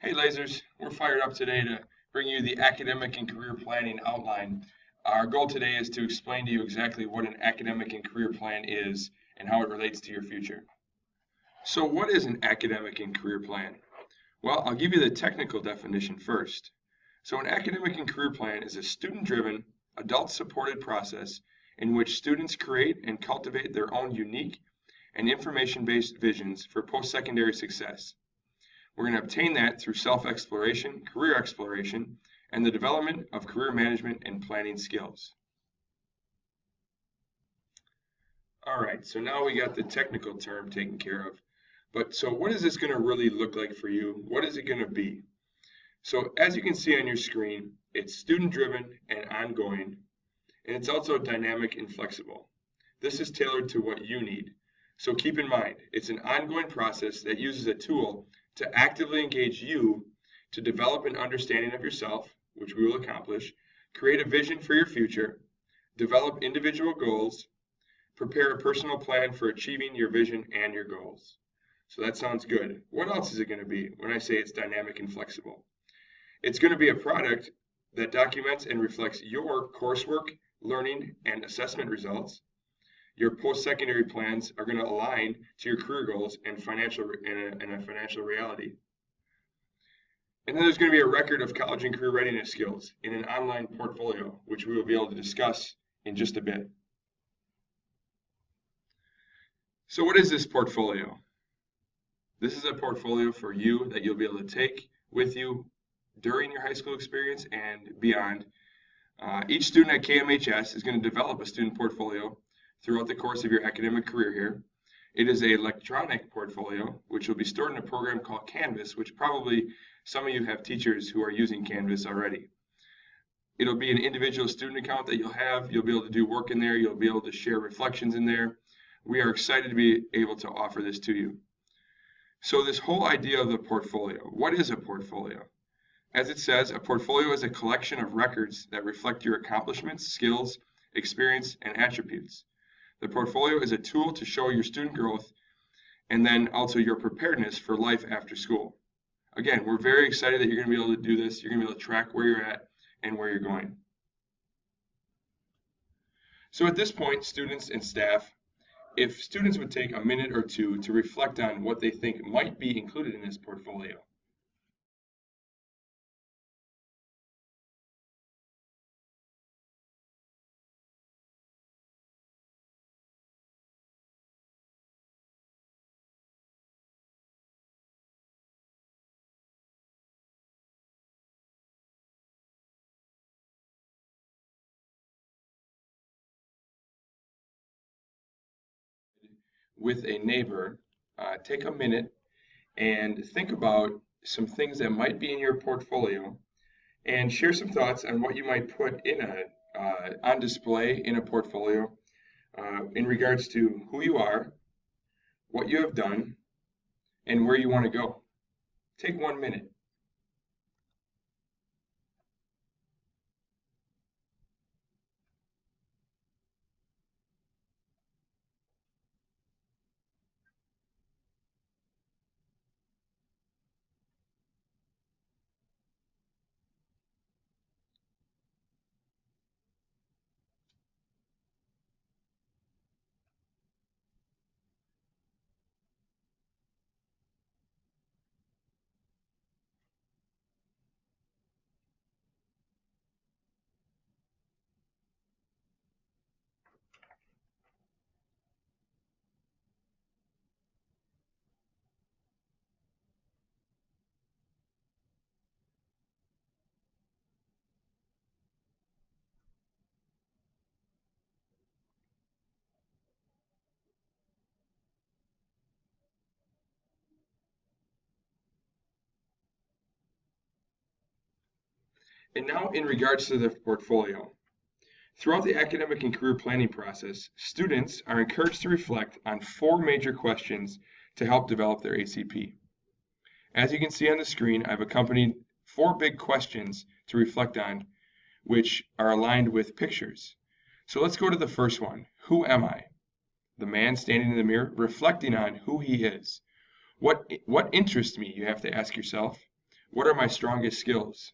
Hey Lasers, we're fired up today to bring you the academic and career planning outline. Our goal today is to explain to you exactly what an academic and career plan is and how it relates to your future. So what is an academic and career plan? Well, I'll give you the technical definition first. So an academic and career plan is a student-driven, adult-supported process in which students create and cultivate their own unique and information-based visions for post-secondary success. We're going to obtain that through self-exploration, career exploration, and the development of career management and planning skills. All right, so now we got the technical term taken care of. But so what is this going to really look like for you? What is it going to be? So as you can see on your screen, it's student-driven and ongoing, and it's also dynamic and flexible. This is tailored to what you need. So keep in mind, it's an ongoing process that uses a tool to actively engage you to develop an understanding of yourself, which we will accomplish, create a vision for your future, develop individual goals, prepare a personal plan for achieving your vision and your goals. So that sounds good. What else is it going to be when I say it's dynamic and flexible? It's going to be a product that documents and reflects your coursework, learning, and assessment results. Your post-secondary plans are going to align to your career goals and a financial reality. And then there's going to be a record of college and career readiness skills in an online portfolio, which we will be able to discuss in just a bit. So what is this portfolio? This is a portfolio for you that you'll be able to take with you during your high school experience and beyond. Each student at KMHS is going to develop a student portfolio throughout the course of your academic career here. It is an electronic portfolio, which will be stored in a program called Canvas, which probably some of you have teachers who are using Canvas already. It'll be an individual student account that you'll have. You'll be able to do work in there. You'll be able to share reflections in there. We are excited to be able to offer this to you. So this whole idea of the portfolio, what is a portfolio? As it says, a portfolio is a collection of records that reflect your accomplishments, skills, experience, and attributes. The portfolio is a tool to show your student growth and then also your preparedness for life after school. Again, we're very excited that you're going to be able to do this. You're going to be able to track where you're at and where you're going. So at this point, students and staff, if students would take a minute or two to reflect on what they think might be included in this portfolio. With a neighbor, take a minute and think about some things that might be in your portfolio and share some thoughts on what you might put in on display in a portfolio in regards to who you are, what you have done, and where you want to go. Take 1 minute. And now in regards to the portfolio. Throughout the academic and career planning process, students are encouraged to reflect on 4 major questions to help develop their ACP. As you can see on the screen, I've accompanied 4 big questions to reflect on, which are aligned with pictures. So let's go to the first one. Who am I? The man standing in the mirror, reflecting on who he is. What interests me, you have to ask yourself. What are my strongest skills?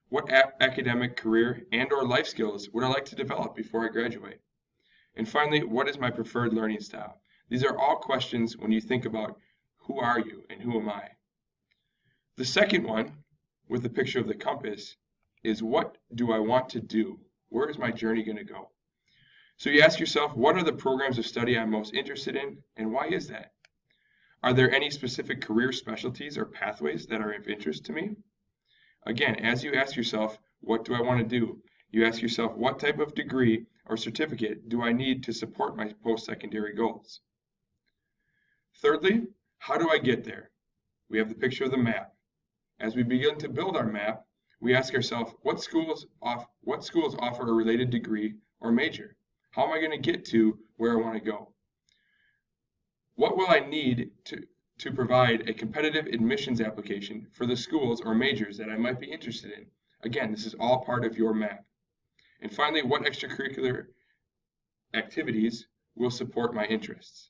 What academic, career, and/or life skills would I like to develop before I graduate? And finally, what is my preferred learning style? These are all questions when you think about who are you and who am I? The second one, with the picture of the compass, is what do I want to do? Where is my journey going to go? So you ask yourself, what are the programs of study I'm most interested in, and why is that? Are there any specific career specialties or pathways that are of interest to me? Again, as you ask yourself, what do I want to do? You ask yourself, what type of degree or certificate do I need to support my post-secondary goals? Thirdly, how do I get there? We have the picture of the map. As we begin to build our map, we ask ourselves, what schools offer a related degree or major? How am I going to get to where I want to go? What will I need to provide a competitive admissions application for the schools or majors that I might be interested in? Again, this is all part of your map. And finally, what extracurricular activities will support my interests?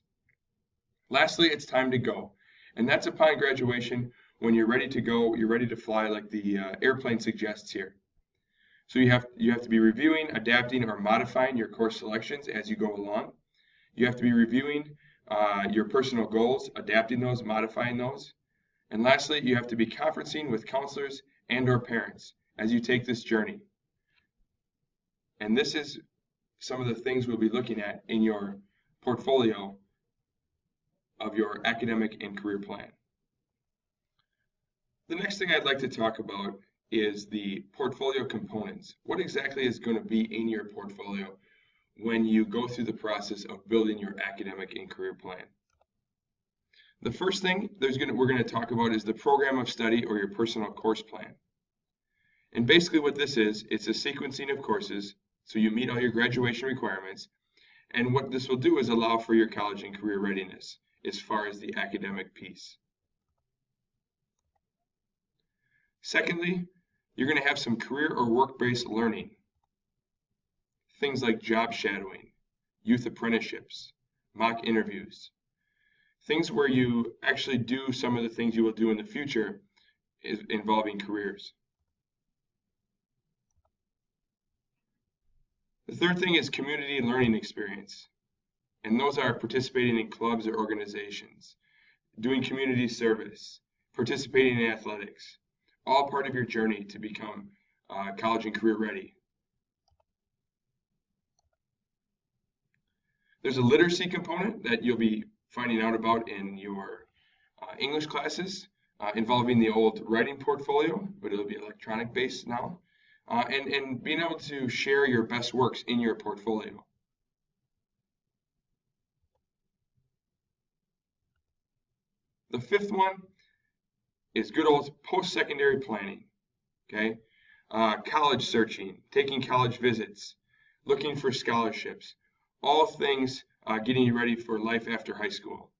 Lastly, it's time to go. And that's upon graduation when you're ready to go, you're ready to fly like the airplane suggests here. So you have to be reviewing, adapting, or modifying your course selections as you go along. You have to be reviewing your personal goals, adapting those, modifying those. And lastly, you have to be conferencing with counselors and/or parents as you take this journey. And this is some of the things we'll be looking at in your portfolio of your academic and career plan. The next thing I'd like to talk about is the portfolio components. What exactly is going to be in your portfolio when you go through the process of building your academic and career plan? The first thing we're going to talk about is the program of study or your personal course plan. And basically what this is, it's a sequencing of courses so you meet all your graduation requirements. And what this will do is allow for your college and career readiness as far as the academic piece. Secondly, you're going to have some career or work-based learning. Things like job shadowing, youth apprenticeships, mock interviews. Things where you actually do some of the things you will do in the future involving careers. The third thing is community learning experience. And those are participating in clubs or organizations, doing community service, participating in athletics, all part of your journey to become college and career ready. There's a literacy component that you'll be finding out about in your English classes involving the old writing portfolio, but it'll be electronic based now, and being able to share your best works in your portfolio. The fifth one is good old post-secondary planning, okay? College searching, taking college visits, looking for scholarships, all things getting you ready for life after high school.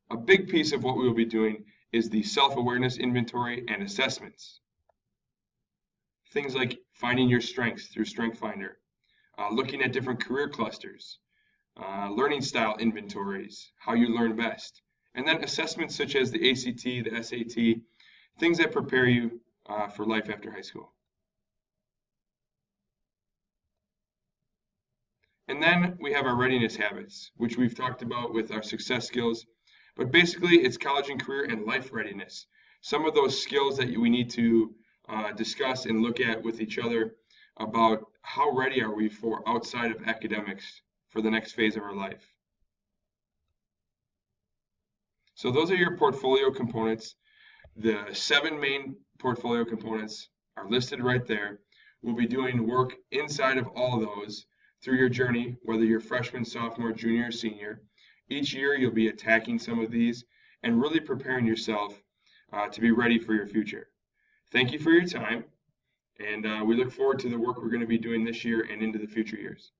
A big piece of what we will be doing is the self-awareness inventory and assessments. Things like finding your strengths through Strength Finder, looking at different career clusters, learning style inventories, how you learn best, and then assessments such as the ACT, the SAT, things that prepare you for life after high school. And then we have our readiness habits, which we've talked about with our success skills, but basically it's college and career and life readiness. Some of those skills that we need to discuss and look at with each other about how ready are we for outside of academics for the next phase of our life. So those are your portfolio components. The 7 main portfolio components are listed right there. We'll be doing work inside of all of those through your journey, whether you're freshman, sophomore, junior, or senior. Each year you'll be attacking some of these and really preparing yourself to be ready for your future. Thank you for your time, and we look forward to the work we're going to be doing this year and into the future years.